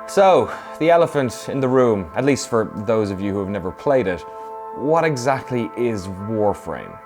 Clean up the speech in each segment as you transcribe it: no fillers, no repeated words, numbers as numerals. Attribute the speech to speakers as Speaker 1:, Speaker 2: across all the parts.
Speaker 1: So, the elephant in the room, at least for those of you who have never played it, what exactly is Warframe?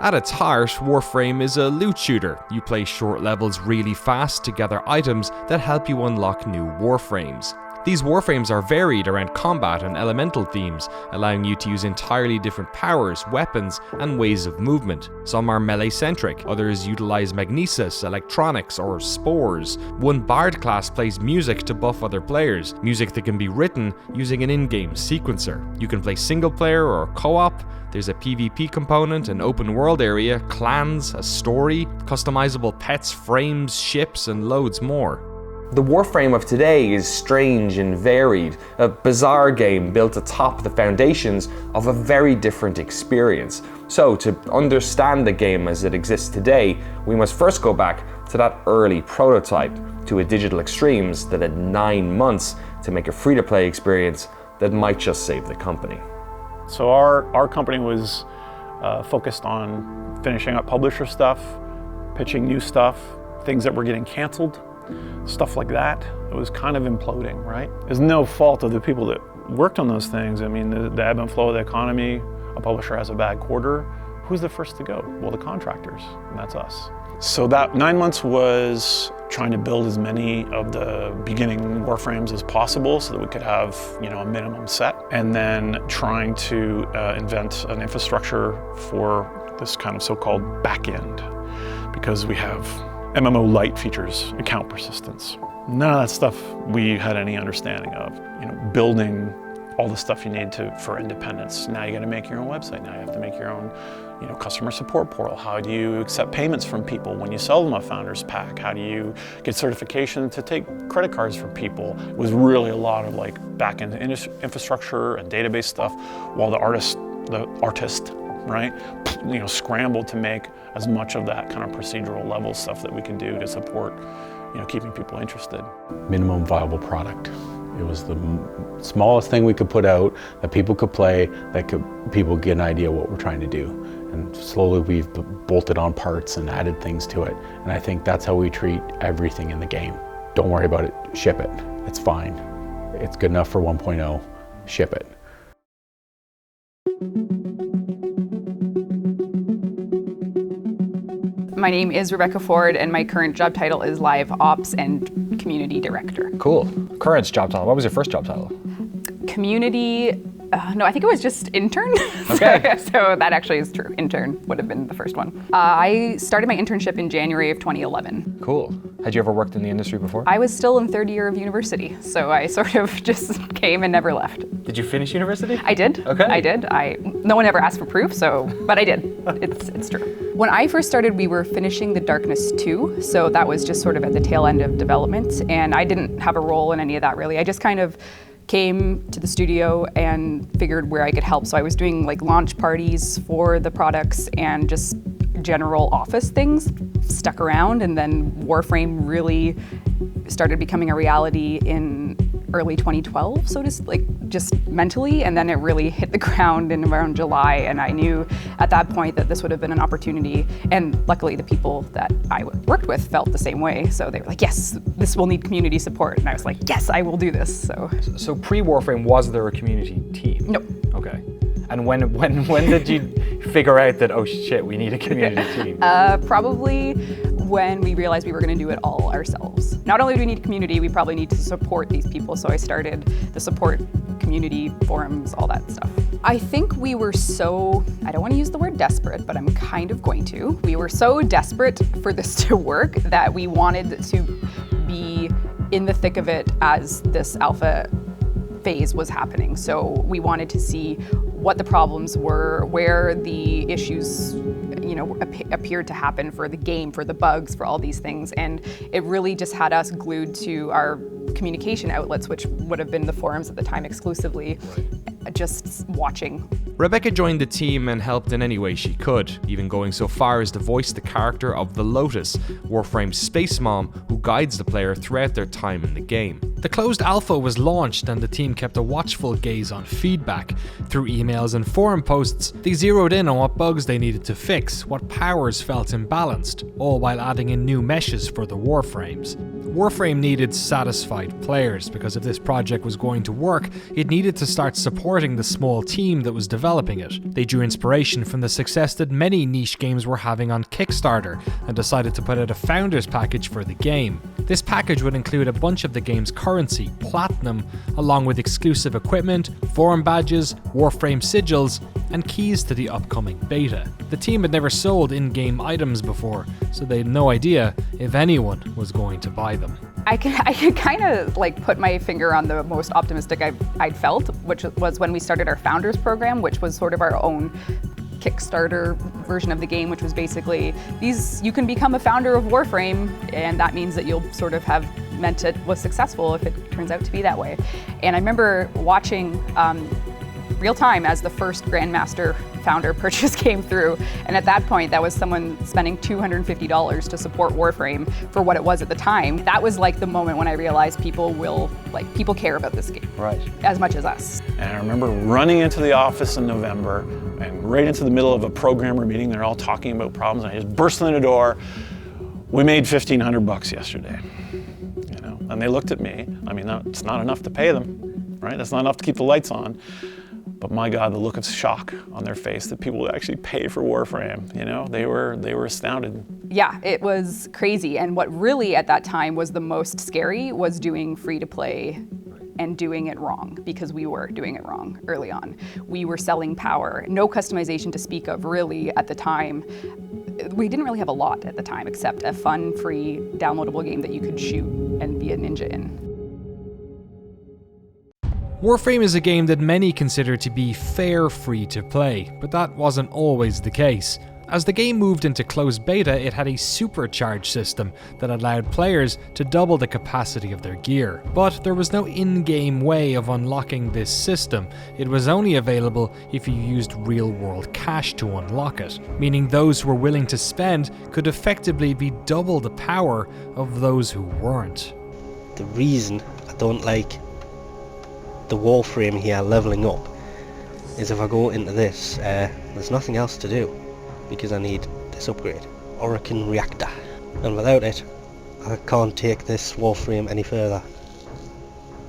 Speaker 2: At its heart, Warframe is a loot shooter. You play short levels really fast to gather items that help you unlock new Warframes. These Warframes are varied around combat and elemental themes, allowing you to use entirely different powers, weapons, and ways of movement. Some are melee-centric, others utilize magnesis, electronics, or spores. One Bard class plays music to buff other players, music that can be written using an in-game sequencer. You can play single-player or co-op. There's a PvP component, an open-world area, clans, a story, customizable pets, frames, ships, and loads more.
Speaker 1: The Warframe of today is strange and varied, a bizarre game built atop the foundations of a very different experience. So to understand the game as it exists today, we must first go back to that early prototype, to a Digital Extremes that had 9 months to make a free-to-play experience that might just save the company.
Speaker 3: So our company was focused on finishing up publisher stuff, pitching new stuff, things that were getting canceled, stuff like that. It was kind of imploding, right? It's no fault of the people that worked on those things. I mean, the ebb and flow of the economy, a publisher has a bad quarter, who's the first to go? Well, the contractors, and that's us. So that 9 months was trying to build as many of the beginning Warframes as possible so that we could have, a minimum set, and then trying to invent an infrastructure for this kind of so-called back end, because we have MMO light features, account persistence. None of that stuff we had any understanding of. Building all the stuff you need for independence. Now you got to make your own website. Now you have to make your own, customer support portal. How do you accept payments from people when you sell them a founder's pack? How do you get certification to take credit cards from people? It was really a lot of back-end infrastructure and database stuff, while the artist, right, scrambled to make as much of that kind of procedural level stuff that we could do to support, keeping people interested.
Speaker 4: Minimum viable product. It was the smallest thing we could put out that people could play, people get an idea what we're trying to do. And slowly we've bolted on parts and added things to it. And I think that's how we treat everything in the game. Don't worry about it, ship it. It's fine. It's good enough for 1.0, ship it.
Speaker 5: My name is Rebecca Ford, and my current job title is Live Ops and Community Director.
Speaker 1: Cool. Current job title. What was your first job title?
Speaker 5: Community, no, I think it was just intern.
Speaker 1: Okay.
Speaker 5: So that actually is true. Intern would have been the first one. I started my internship in January of 2011.
Speaker 1: Cool. Had you ever worked in the industry before?
Speaker 5: I was still in third year of university, so I sort of just came and never left.
Speaker 1: Did you finish university?
Speaker 5: I did.
Speaker 1: Okay.
Speaker 5: I did. No one ever asked for proof, but I did. It's true. When I first started, we were finishing The Darkness 2, so that was just sort of at the tail end of development, and I didn't have a role in any of that really. I just kind of came to the studio and figured where I could help. So I was doing launch parties for the products and just general office things, stuck around, and then Warframe really started becoming a reality in early 2012, so just mentally, and then it really hit the ground in around July, and I knew at that point that this would have been an opportunity, and luckily the people that I worked with felt the same way, so they were like, yes, this will need community support, and I was like, yes, I will do this.
Speaker 1: So pre-Warframe, was there a community team?
Speaker 5: No.
Speaker 1: Okay. And when did you figure out that, oh shit, we need a community team?
Speaker 5: Probably when we realized we were going to do it all ourselves. Not only do we need a community, we probably need to support these people. So I started the support community, forums, all that stuff. I think we were I don't want to use the word desperate, but I'm kind of going to. We were so desperate for this to work that we wanted to be in the thick of it as this alpha phase was happening. So we wanted to see what the problems were, where the issues appeared to happen for the game, for the bugs, for all these things. And it really just had us glued to our communication outlets, which would have been the forums at the time exclusively, just watching.
Speaker 2: Rebecca joined the team and helped in any way she could, even going so far as to voice the character of the Lotus, Warframe's space mom who guides the player throughout their time in the game. The closed alpha was launched and the team kept a watchful gaze on feedback. Through emails and forum posts, they zeroed in on what bugs they needed to fix, what powers felt imbalanced, all while adding in new meshes for the Warframes. Warframe needed satisfied players, because if this project was going to work, it needed to start supporting the small team that was developing it. They drew inspiration from the success that many niche games were having on Kickstarter, and decided to put out a founders package for the game. This package would include a bunch of the game's currency, platinum, along with exclusive equipment, forum badges, Warframe sigils, and keys to the upcoming beta. The team had never sold in-game items before, so they had no idea if anyone was going to buy them.
Speaker 5: I can kind of like put my finger on the most optimistic I'd felt, which was when we started our founders program, which was sort of our own Kickstarter version of the game, which was basically you can become a founder of Warframe, and that means that you'll sort of have meant it was successful if it turns out to be that way. And I remember watching real time as the first Grandmaster founder purchase came through, and at that point that was someone spending $250 to support Warframe for what it was at the time. That was like the moment when I realized people care about this game,
Speaker 3: right,
Speaker 5: as much as us.
Speaker 3: And I remember running into the office in November and right into the middle of a programmer meeting. They're all talking about problems, and I just burst in the door. We made $1,500 yesterday, you know, and they looked at me. I mean, it's not enough to pay them, right? That's not enough to keep the lights on. But my God, the look of shock on their face that people would actually pay for Warframe, you know, they were astounded.
Speaker 5: Yeah, it was crazy. And what really at that time was the most scary was doing free to play and doing it wrong, because we were doing it wrong early on. We were selling power, no customization to speak of really at the time. We didn't really have a lot at the time, except a fun, free, downloadable game that you could shoot and be a ninja in.
Speaker 2: Warframe is a game that many consider to be fair free to play, but that wasn't always the case. As the game moved into closed beta, it had a supercharged system that allowed players to double the capacity of their gear. But there was no in-game way of unlocking this system. It was only available if you used real-world cash to unlock it, meaning those who were willing to spend could effectively be double the power of those who weren't.
Speaker 6: The reason I don't like the Warframe here leveling up is if I go into this, there's nothing else to do because I need this upgrade, Orokin Reactor, and without it I can't take this Warframe any further.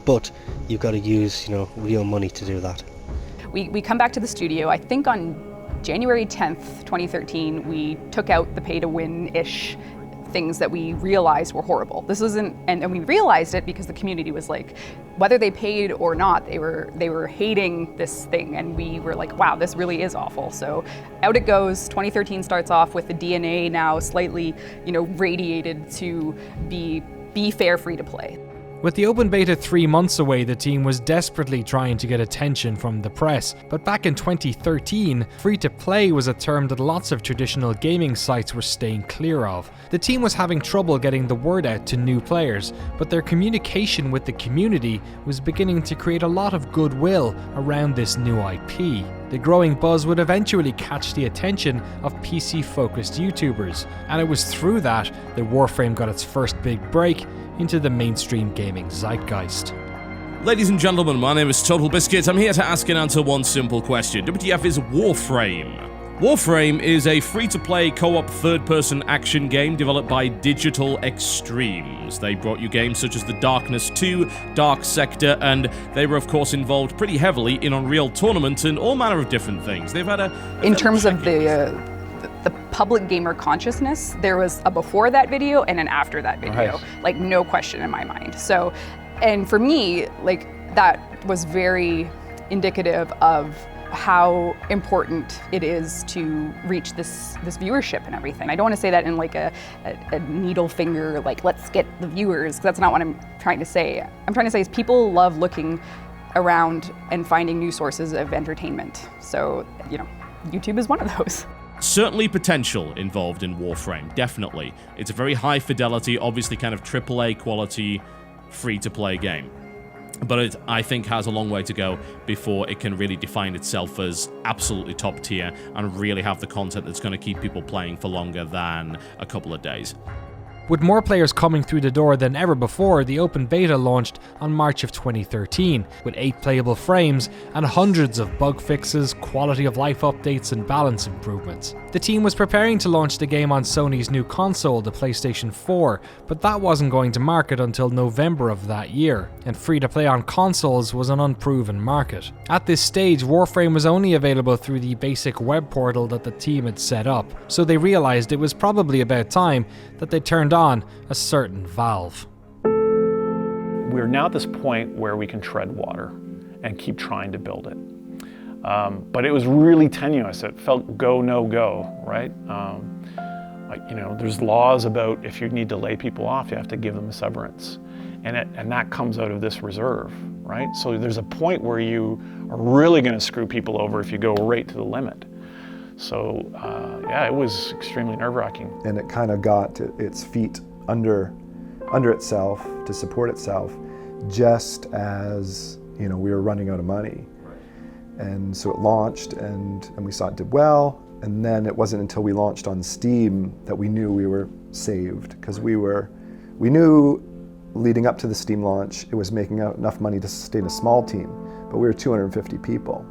Speaker 6: But you've got to use, you know, real money to do that.
Speaker 5: We come back to the studio, I think on January 10th, 2013, we took out the pay-to-win-ish things that we realized were horrible. This isn't, and we realized it because the community was like, whether they paid or not, they were hating this thing, and we were like, wow, this really is awful. So out it goes. 2013 starts off with the DNA now slightly, you know, radiated to be fair free to play.
Speaker 2: With the open beta 3 months away, the team was desperately trying to get attention from the press. But back in 2013, free-to-play was a term that lots of traditional gaming sites were staying clear of. The team was having trouble getting the word out to new players, but their communication with the community was beginning to create a lot of goodwill around this new IP. The growing buzz would eventually catch the attention of PC-focused YouTubers, and it was through that Warframe got its first big break into the mainstream gaming zeitgeist.
Speaker 7: Ladies and gentlemen, my name is Total Biscuit. I'm here to ask and answer one simple question. WTF is Warframe? Warframe is a free-to-play co-op third-person action game developed by Digital Extremes. They brought you games such as The Darkness 2, Dark Sector, and they were of course involved pretty heavily in Unreal Tournament and all manner of different things. They've had
Speaker 5: in terms of the public gamer consciousness, there was a before that video and an after that video, right. Like no question in my mind. So, and for me, like that was very indicative of how important it is to reach this viewership and everything. I don't want to say that in like a needle finger, like let's get the viewers, 'cause that's not what I'm trying to say. I'm trying to say is people love looking around and finding new sources of entertainment. So, you know, YouTube is one of those.
Speaker 7: Certainly potential involved in Warframe, definitely. It's a very high fidelity, obviously kind of AAA quality, free-to-play game. But it, I think, has a long way to go before it can really define itself as absolutely top tier and really have the content that's going to keep people playing for longer than a couple of days.
Speaker 2: With more players coming through the door than ever before, the open beta launched on March of 2013, with 8 playable frames and hundreds of bug fixes, quality of life updates and balance improvements. The team was preparing to launch the game on Sony's new console, the PlayStation 4, but that wasn't going to market until November of that year, and free-to-play on consoles was an unproven market. At this stage, Warframe was only available through the basic web portal that the team had set up, so they realized it was probably about time that they turned on a certain valve.
Speaker 3: We're now at this point where we can tread water and keep trying to build it. But it was really tenuous. It felt go, no go, right? There's laws about if you need to lay people off, you have to give them a severance. And that comes out of this reserve, right? So there's a point where you are really gonna screw people over if you go right to the limit. So yeah, it was extremely nerve-wracking.
Speaker 8: And it kind of got its feet under itself to support itself, just as we were running out of money. And so it launched, and we saw it did well. And then it wasn't until we launched on Steam that we knew we were saved, because we knew leading up to the Steam launch it was making enough money to sustain a small team, but we were 250 people.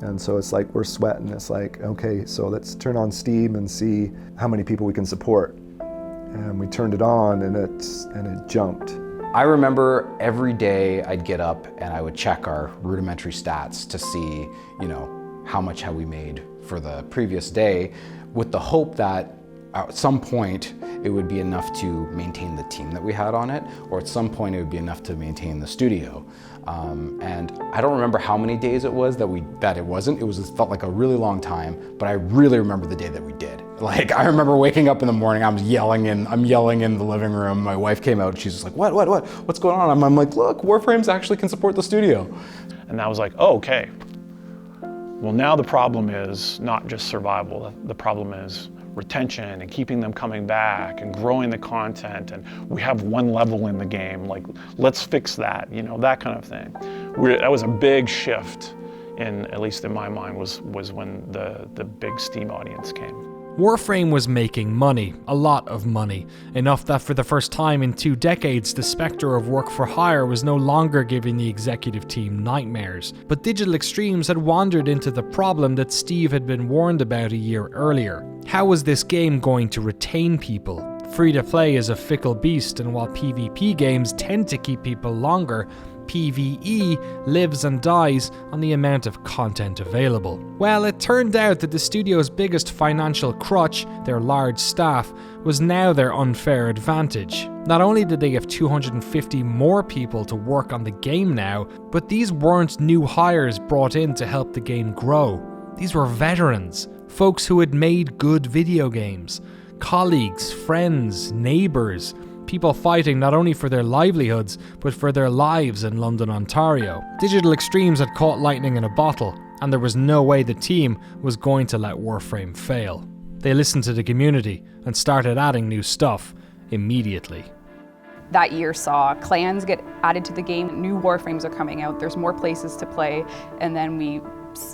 Speaker 8: And so it's like we're sweating. It's like, okay, so let's turn on Steam and see how many people we can support. And we turned it on, and it jumped.
Speaker 9: I remember every day I'd get up and I would check our rudimentary stats to see, how much had we made for the previous day, with the hope that at some point it would be enough to maintain the team that we had on it, or at some point it would be enough to maintain the studio. And I don't remember how many days it was that it wasn't. It felt like a really long time, but I really remember the day that we did. Like, I remember waking up in the morning, I'm yelling in the living room. My wife came out and she's just like, what's going on? I'm like, look, Warframes actually can support the studio.
Speaker 3: And I was like, oh, okay. Well, now the problem is not just survival. The problem is retention and keeping them coming back and growing the content. And we have one level in the game, like, let's fix that, that kind of thing. That was a big shift, at least in my mind, was when the big Steam audience came.
Speaker 2: Warframe was making money, a lot of money, enough that for the first time in 2 decades, the spectre of work for hire was no longer giving the executive team nightmares. But Digital Extremes had wandered into the problem that Steve had been warned about a year earlier. How was this game going to retain people? Free-to-play is a fickle beast, and while PvP games tend to keep people longer, PvE lives and dies on the amount of content available. Well, it turned out that the studio's biggest financial crutch, their large staff, was now their unfair advantage. Not only did they have 250 more people to work on the game now, but these weren't new hires brought in to help the game grow. These were veterans, folks who had made good video games, colleagues, friends, neighbours, people fighting not only for their livelihoods, but for their lives in London, Ontario. Digital Extremes had caught lightning in a bottle, and there was no way the team was going to let Warframe fail. They listened to the community and started adding new stuff immediately.
Speaker 5: That year saw clans get added to the game, new Warframes are coming out, there's more places to play, and then we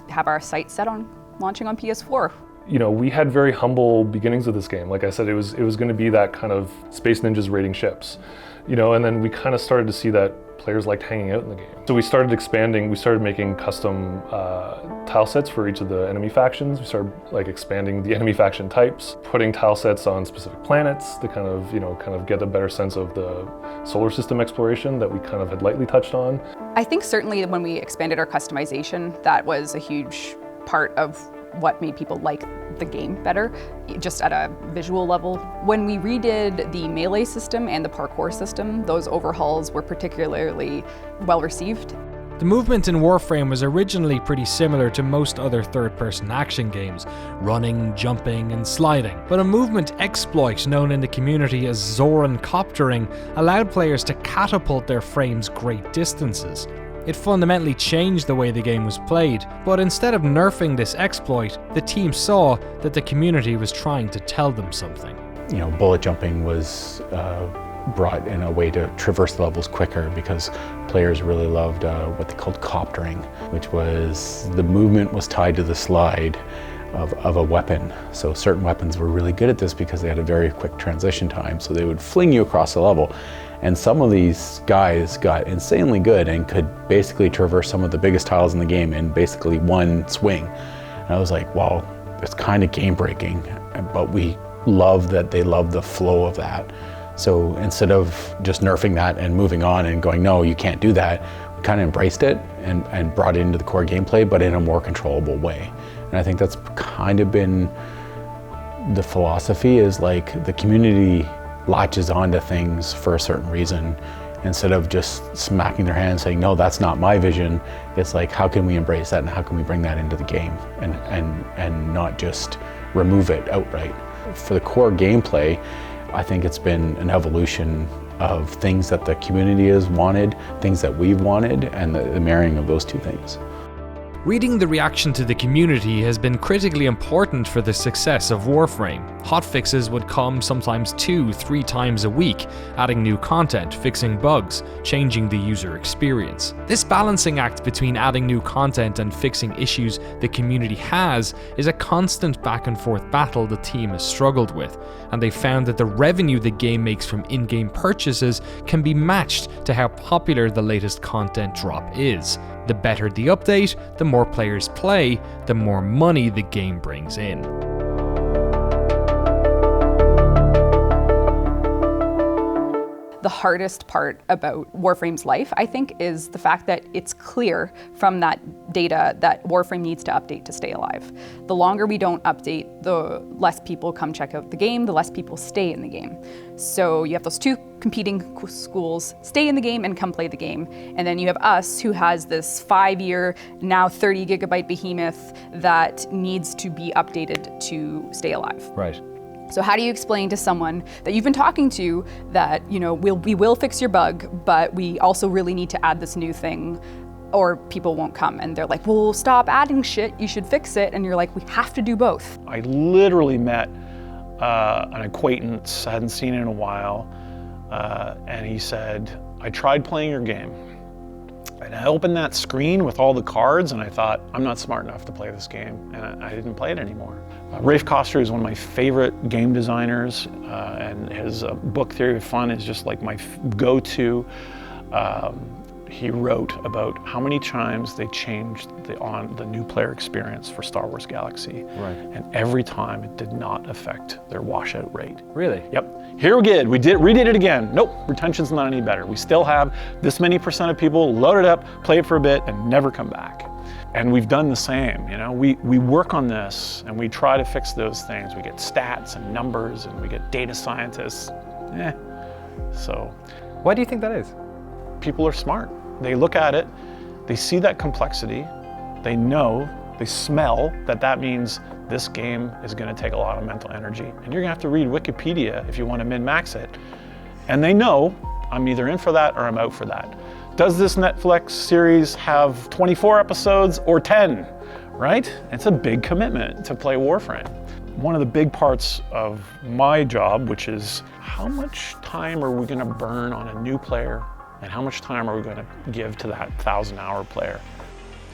Speaker 5: have our sights set on launching on PS4.
Speaker 10: We had very humble beginnings with this game. Like I said, it was going to be that kind of Space Ninjas raiding ships, and then we kind of started to see that players liked hanging out in the game. So we started expanding. We started making custom tile sets for each of the enemy factions. We started expanding the enemy faction types, putting tile sets on specific planets to kind of get a better sense of the solar system exploration that we kind of had lightly touched on.
Speaker 5: I think certainly when we expanded our customization, that was a huge part of what made people like the game better, just at a visual level. When we redid the melee system and the parkour system, those overhauls were particularly well received.
Speaker 2: The movement in Warframe was originally pretty similar to most other third-person action games, running, jumping, and sliding. But a movement exploit known in the community as Zoran coptering allowed players to catapult their frames great distances. It fundamentally changed the way the game was played, but instead of nerfing this exploit, the team saw that the community was trying to tell them something.
Speaker 4: Bullet jumping was brought in a way to traverse the levels quicker because players really loved what they called coptering, which was the movement was tied to the slide of a weapon. So certain weapons were really good at this because they had a very quick transition time, so they would fling you across the level. And some of these guys got insanely good and could basically traverse some of the biggest tiles in the game in basically one swing. And I was like, wow, it's kind of game breaking, but we love that they love the flow of that. So instead of just nerfing that and moving on and going, no, you can't do that, we kind of embraced it and brought it into the core gameplay, but in a more controllable way. And I think that's kind of been the philosophy, is like the community latches onto things for a certain reason. Instead of just smacking their hands saying, no, that's not my vision, it's like, how can we embrace that and how can we bring that into the game and not just remove it outright. For the core gameplay, I think it's been an evolution of things that the community has wanted, things that we've wanted, and the marrying of those two things.
Speaker 2: Reading the reaction to the community has been critically important for the success of Warframe. Hotfixes would come sometimes 2-3 times a week, adding new content, fixing bugs, changing the user experience. This balancing act between adding new content and fixing issues the community has is a constant back and forth battle the team has struggled with, and they found that the revenue the game makes from in-game purchases can be matched to how popular the latest content drop is. The better the update, the more players play, the more money the game brings in.
Speaker 5: The hardest part about Warframe's life, I think, is the fact that it's clear from that data that Warframe needs to update to stay alive. The longer we don't update, the less people come check out the game, the less people stay in the game. So you have those two competing schools, stay in the game and come play the game. And then you have us, who has this 5-year, now 30 gigabyte behemoth that needs to be updated to stay alive.
Speaker 1: Right.
Speaker 5: So how do you explain to someone that you've been talking to that, you know, we will fix your bug, but we also really need to add this new thing, or people won't come and they're like, well, stop adding shit, you should fix it. And you're like, we have to do both.
Speaker 3: I literally met an acquaintance I hadn't seen in a while, and he said, I tried playing your game. And I opened that screen with all the cards and I thought, I'm not smart enough to play this game, and I didn't play it anymore. Rafe Koster is one of my favorite game designers, and his book Theory of Fun is just like my go-to. He wrote about how many times they changed the new player experience for Star Wars Galaxy.
Speaker 1: Right.
Speaker 3: And every time it did not affect their washout rate.
Speaker 1: Really?
Speaker 3: Yep. Here we did. We redid it again. Nope, retention's not any better. We still have this many % of people load it up, play it for a bit, and never come back. And we've done the same, you know. We work on this and we try to fix those things. We get stats and numbers and we get data scientists. So.
Speaker 1: Why do you think that is?
Speaker 3: People are smart. They look at it, they see that complexity, they know, they smell that means this game is going to take a lot of mental energy. And you're going to have to read Wikipedia if you want to min-max it. And they know I'm either in for that or I'm out for that. Does this Netflix series have 24 episodes or 10, right? It's a big commitment to play Warframe. One of the big parts of my job, which is how much time are we going to burn on a new player and how much time are we going to give to that 1,000-hour player?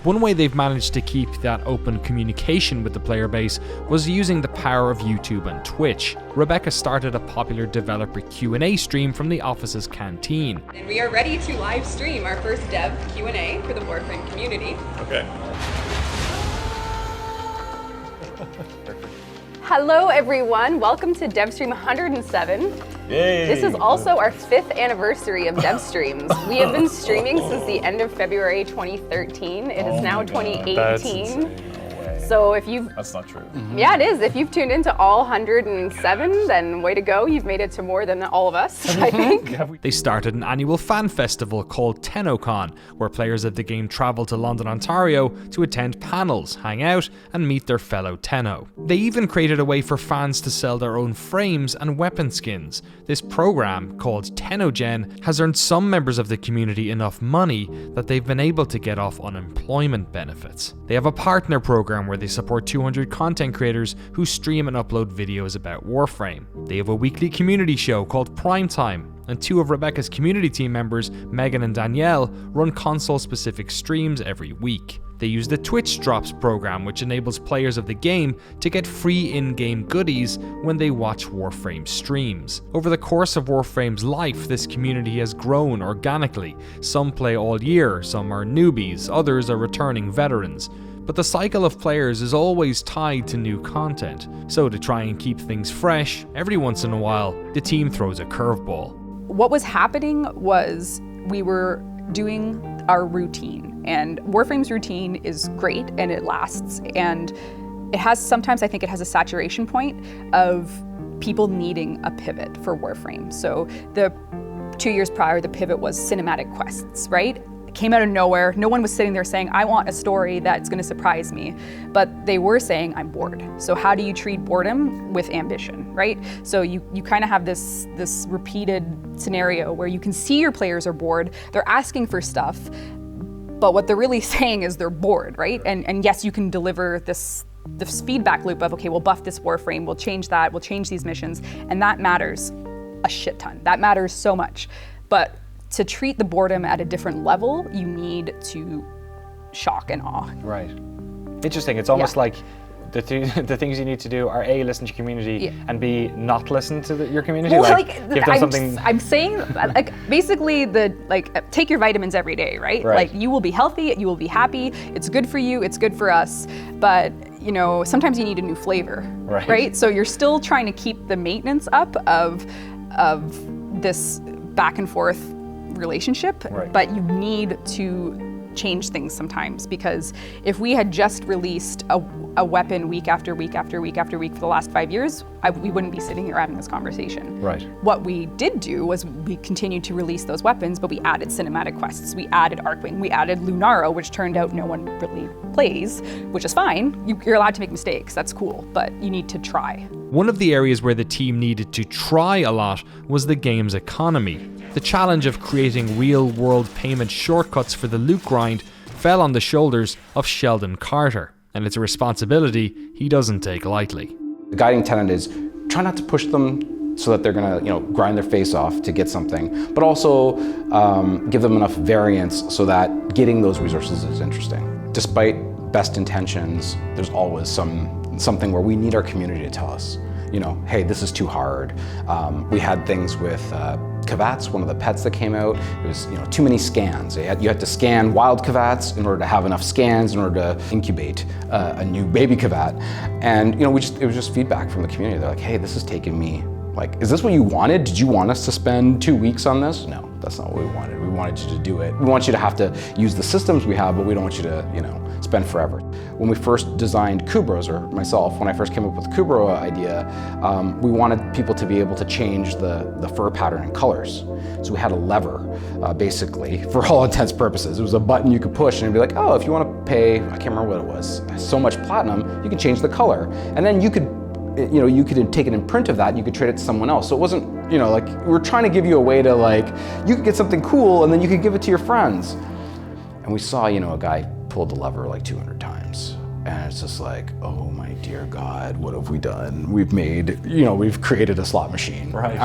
Speaker 2: One way they've managed to keep that open communication with the player base was using the power of YouTube and Twitch. Rebecca started a popular developer Q&A stream from the office's canteen.
Speaker 11: And we are ready to live stream our first dev Q&A for the Warframe community.
Speaker 3: Okay.
Speaker 11: Hello everyone, welcome to DevStream 107.
Speaker 3: Yay.
Speaker 11: This is also our 5th anniversary of DevStreams. We have been streaming since the end of February 2013. It is now 2018. So if you've...
Speaker 12: That's not true.
Speaker 11: Yeah, it is. If you've tuned into all 107, then way to go. You've made it to more than all of us, I think.
Speaker 2: They started an annual fan festival called TennoCon, where players of the game travel to London, Ontario to attend panels, hang out, and meet their fellow Tenno. They even created a way for fans to sell their own frames and weapon skins. This program, called TennoGen, has earned some members of the community enough money that they've been able to get off unemployment benefits. They have a partner program where they support 200 content creators who stream and upload videos about Warframe. They have a weekly community show called Primetime, and 2 of Rebecca's community team members, Megan and Danielle, run console-specific streams every week. They use the Twitch Drops program, which enables players of the game to get free in-game goodies when they watch Warframe streams. Over the course of Warframe's life, this community has grown organically. Some play all year, some are newbies, others are returning veterans. but the cycle of players is always tied to new content. So to try and keep things fresh, every once in a while, the team throws a curveball. What
Speaker 5: was happening was we were doing our routine, and Warframe's routine is great and it lasts, and it has sometimes, I think it has a saturation point of people needing a pivot for Warframe. So the 2 years prior, the pivot was cinematic quests, right? It came out of nowhere. No one was sitting there saying, I want a story that's gonna surprise me. But they were saying, I'm bored. So how do you treat boredom with ambition, right? So you kind of have this repeated scenario where you can see your players are bored, they're asking for stuff, but what they're really saying is they're bored, right? And yes, you can deliver this feedback loop of, okay, we'll buff this Warframe, we'll change that, we'll change these missions, and that matters a shit ton. That matters so much. But to treat the boredom at a different level, you need to shock and awe.
Speaker 12: Right. Interesting. It's almost like the things you need to do are A, listen to your community, and B, not listen to your community.
Speaker 5: Well,
Speaker 12: I'm
Speaker 5: saying, like, basically take your vitamins every day, right? Like, you will be healthy, you will be happy, it's good for you, it's good for us, but you know, sometimes you need a new flavor, right? So you're still trying to keep the maintenance up of this back and forth relationship, but you need to change things sometimes, because if we had just released a weapon week after week after week after week for the last 5 years, we wouldn't be sitting here having this conversation.
Speaker 12: Right.
Speaker 5: What we did do was we continued to release those weapons, but we added cinematic quests, we added Arcwing, we added Lunaro, which turned out no one really plays, which is fine. You're allowed to make mistakes, that's cool, but you need to try.
Speaker 2: One of the areas where the team needed to try a lot was the game's economy. The challenge of creating real-world payment shortcuts for the loot grind fell on the shoulders of Sheldon Carter, and it's a responsibility he doesn't take lightly.
Speaker 9: The guiding tenet is try not to push them so that they're gonna, grind their face off to get something, but also give them enough variance so that getting those resources is interesting. Despite best intentions, there's always something where we need our community to tell us, hey, this is too hard. We had things with Kavats, one of the pets that came out. It was, too many scans. You had to scan wild Kavats in order to have enough scans in order to incubate a new baby Kavat. And it was just feedback from the community. They're like, hey, this is taking me, is this what you wanted? Did you want us to spend 2 weeks on this? No, that's not what we wanted. We wanted you to do it. We want you to have to use the systems we have, but we don't want you to, spend forever. When we first designed Kubro's, or myself, when I first came up with the Kubro idea, we wanted people to be able to change the fur pattern and colors. So we had a lever, basically, for all intents and purposes. It was a button you could push and it'd be like, oh, if you want to pay, I can't remember what it was, so much platinum, you can change the color. And then you could take an imprint of that and you could trade it to someone else. So it wasn't, we're trying to give you a way to you could get something cool and then you could give it to your friends. And we saw, a guy pulled the lever 200 times. And it's just oh my dear God, what have we done? We've made, we've created a slot machine.
Speaker 12: Right.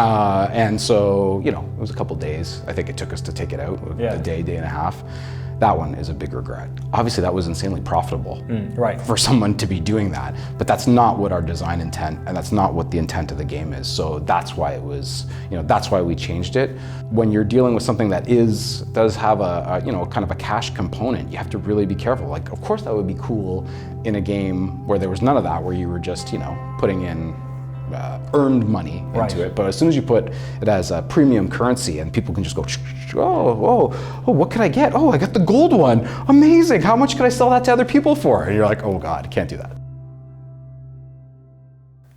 Speaker 9: And so, it was a couple days. I think it took us to take it out, a day and a half. That one is a big regret. Obviously that was insanely profitable for someone to be doing that, but that's not what our design intent, and that's not what the intent of the game is. So that's why it was, that's why we changed it. When you're dealing with something that does have a kind of a cash component, you have to really be careful. Of course that would be cool in a game where there was none of that, where you were just, putting in earned money into it. But as soon as you put it as a premium currency and people can just go, oh, what can I get? Oh, I got the gold one. Amazing. How much can I sell that to other people for? And you're like, oh God, can't do that.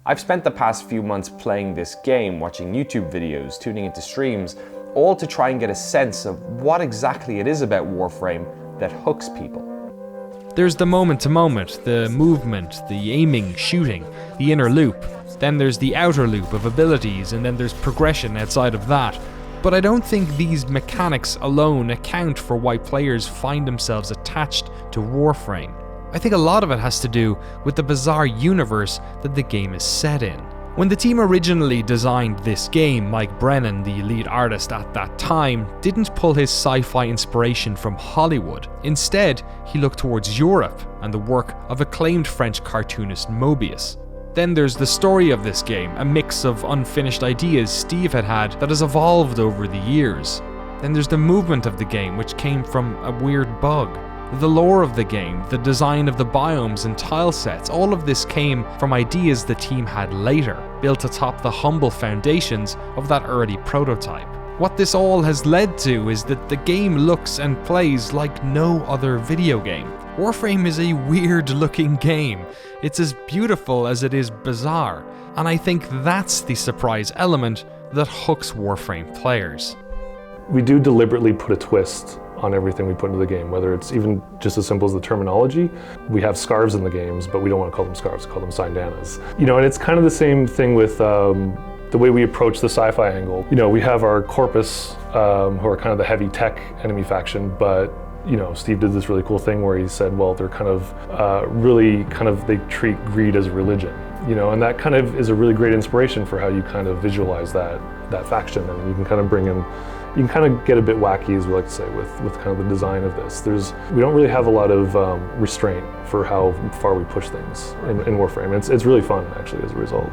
Speaker 1: I've spent the past few months playing this game, watching YouTube videos, tuning into streams, all to try and get a sense of what exactly it is about Warframe that hooks people.
Speaker 2: There's the moment-to-moment, the movement, the aiming, shooting, the inner loop. Then there's the outer loop of abilities, and then there's progression outside of that. But I don't think these mechanics alone account for why players find themselves attached to Warframe. I think a lot of it has to do with the bizarre universe that the game is set in. When the team originally designed this game, Mike Brennan, the lead artist at that time, didn't pull his sci-fi inspiration from Hollywood. Instead, he looked towards Europe and the work of acclaimed French cartoonist Moebius. Then there's the story of this game, a mix of unfinished ideas Steve had that has evolved over the years. Then there's the movement of the game, which came from a weird bug. The lore of the game, the design of the biomes and tile sets, all of this came from ideas the team had later, built atop the humble foundations of that early prototype. What this all has led to is that the game looks and plays like no other video game. Warframe is a weird looking game. It's as beautiful as it is bizarre, and I think that's the surprise element that hooks Warframe players.
Speaker 10: We do deliberately put a twist on everything we put into the game, whether it's even just as simple as the terminology. We have scarves in the games, but we don't want to call them scarves, call them sandanas. You know, and it's kind of the same thing with the way we approach the sci-fi angle. You know, we have our Corpus, who are kind of the heavy tech enemy faction, but you know, Steve did this really cool thing where he said, well, they're kind of they treat greed as a religion. You know, and that kind of is a really great inspiration for how you kind of visualize that faction, and you can kind of bring in, you can kind of get a bit wacky, as we like to say, with kind of the design of this. We don't really have a lot of restraint for how far we push things in Warframe. It's really fun, actually, as a result.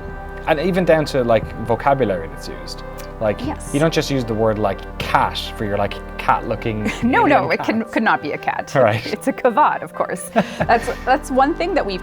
Speaker 12: And even down to like vocabulary that's used. Like,
Speaker 5: yes.
Speaker 12: You don't just use the word like cat for your like cat-looking.
Speaker 5: No, it could not be a cat.
Speaker 12: Right.
Speaker 5: It's a kavad, of course. That's one thing that we've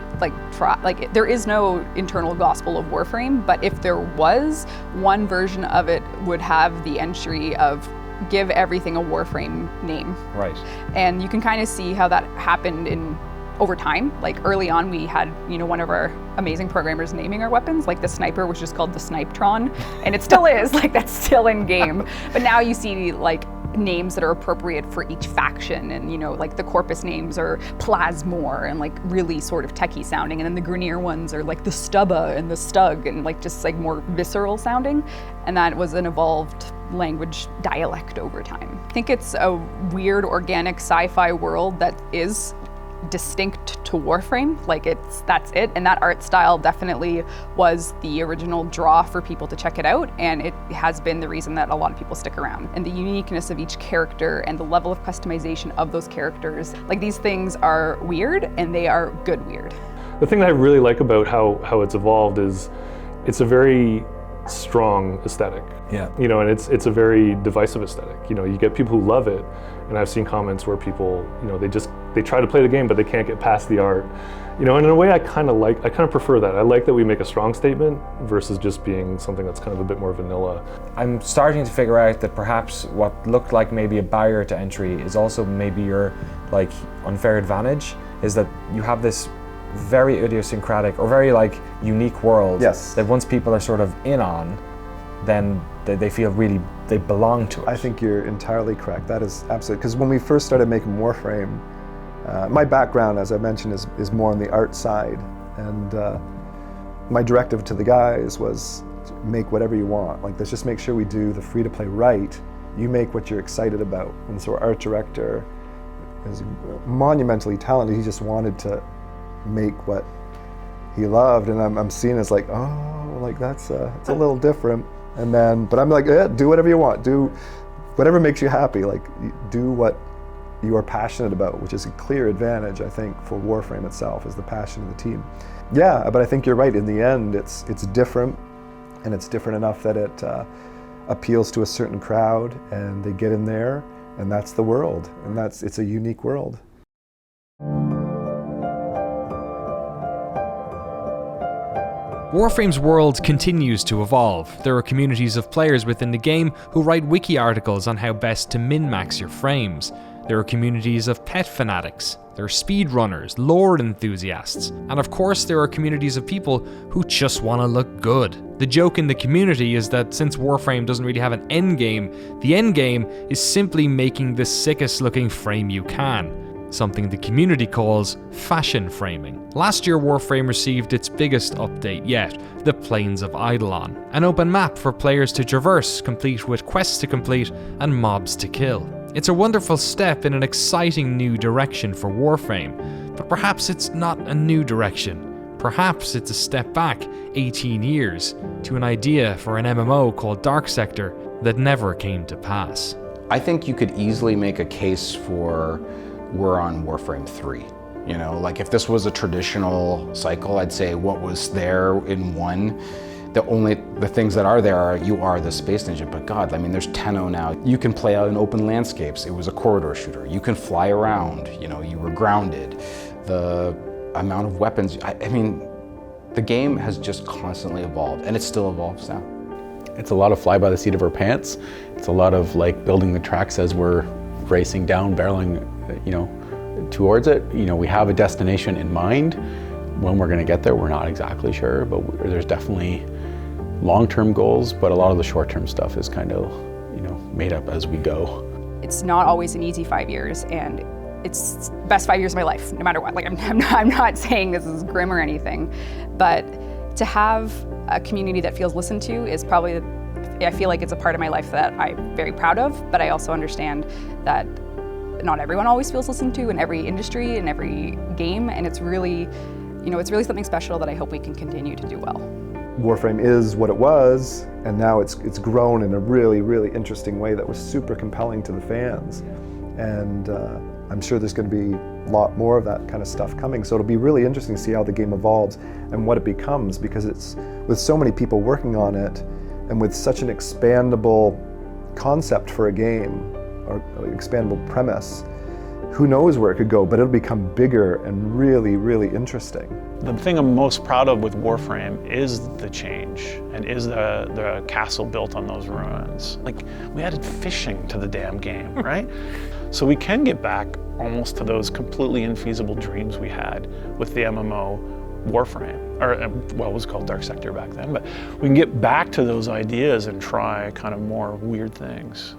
Speaker 5: tried. Like, there is no internal gospel of Warframe, but if there was, one version of it would have the entry of give everything a Warframe name.
Speaker 12: Right.
Speaker 5: And you can kind of see how that happened over time. Like early on, we had, one of our amazing programmers naming our weapons. Like the sniper was just called the Snipetron, and it still is. Like that's still in game. But now you see like names that are appropriate for each faction, and like the Corpus names are Plasmor and like really sort of techie sounding, and then the Grineer ones are like the Stubba and the Stug and like just like more visceral sounding. And that was an evolved language dialect over time. I think it's a weird organic sci-fi world that is distinct to Warframe. Like that's it, and that art style definitely was the original draw for people to check it out, and it has been the reason that a lot of people stick around. And the uniqueness of each character and the level of customization of those characters, like these things are weird, and they are good weird.
Speaker 10: The thing that I really like about how it's evolved is it's a very strong aesthetic.
Speaker 1: Yeah.
Speaker 10: And it's a very divisive aesthetic. You get people who love it, and I've seen comments where people, they try to play the game, but they can't get past the art. And in a way I kind of prefer that. I like that we make a strong statement versus just being something that's kind of a bit more vanilla.
Speaker 1: I'm starting to figure out that perhaps what looked like maybe a barrier to entry is also maybe your like unfair advantage, is that you have this very idiosyncratic or very like unique world.
Speaker 8: Yes.
Speaker 1: That once people are sort of in on, then they feel really they belong to it.
Speaker 8: I think you're entirely correct. That is absolutely, because when we first started making Warframe, my background, as I mentioned, is more on the art side, and my directive to the guys was make whatever you want. Like, let's just make sure we do the free-to-play right. You make what you're excited about. And so our art director is monumentally talented. He just wanted to make what he loved, and I'm seen as like, oh, like it's a little different. And then, but I'm like, yeah, do whatever you want. Do whatever makes you happy. Like, do what you are passionate about, which is a clear advantage, I think, for Warframe itself, is the passion of the team. Yeah, but I think you're right. In the end, it's different, and it's different enough that it appeals to a certain crowd, and they get in there, and that's the world, and it's a unique world.
Speaker 2: Warframe's world continues to evolve. There are communities of players within the game who write wiki articles on how best to min-max your frames. There are communities of pet fanatics. There are speedrunners, lore enthusiasts, and of course there are communities of people who just want to look good. The joke in the community is that since Warframe doesn't really have an end game, the end game is simply making the sickest looking frame you can. Something the community calls fashion framing. Last year, Warframe received its biggest update yet, the Plains of Eidolon, an open map for players to traverse, complete with quests to complete and mobs to kill. It's a wonderful step in an exciting new direction for Warframe, but perhaps it's not a new direction. Perhaps it's a step back 18 years to an idea for an MMO called Dark Sector that never came to pass.
Speaker 9: I think you could easily make a case for we're on Warframe 3. Like if this was a traditional cycle, I'd say what was there in 1 The things that are there are, you are the Space Ninja, but God, I mean, there's Tenno now. You can play out in open landscapes. It was a corridor shooter. You can fly around, you know, you were grounded. The amount of weapons, I mean, the game has just constantly evolved, and it still evolves now.
Speaker 4: It's a lot of fly by the seat of our pants. It's a lot of like building the tracks as we're racing down, barreling, you know, towards it. You know, we have a destination in mind. When we're going to get there, we're not exactly sure, but there's definitely long-term goals, but a lot of the short-term stuff is kind of, you know, made up as we go.
Speaker 5: It's not always an easy 5 years, and it's the best 5 years of my life, no matter what. Like, I'm not saying this is grim or anything, but to have a community that feels listened to is probably, I feel like it's a part of my life that I'm very proud of, but I also understand that not everyone always feels listened to in every industry, in every game, and it's really, you know, it's really something special that I hope we can continue to do well.
Speaker 8: Warframe is what it was, and now it's grown in a really, really interesting way that was super compelling to the fans. And I'm sure there's going to be a lot more of that kind of stuff coming. So it'll be really interesting to see how the game evolves and what it becomes, because it's with so many people working on it and with such an expandable concept for a game, or expandable premise, who knows where it could go, but it'll become bigger and really, really interesting.
Speaker 3: The thing I'm most proud of with Warframe is the change, and is the castle built on those ruins. Like, we added fishing to the damn game, right? So we can get back almost to those completely infeasible dreams we had with the MMO Warframe, or well, it was called Dark Sector back then, but we can get back to those ideas and try kind of more weird things.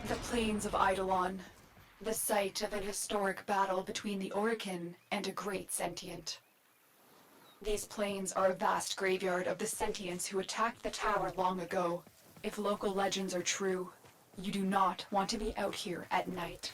Speaker 13: The plains of Eidolon, the site of an historic battle between the Orokin and a great sentient. These plains are a vast graveyard of the sentients who attacked the tower long ago. If local legends are true, you do not want to be out here at night.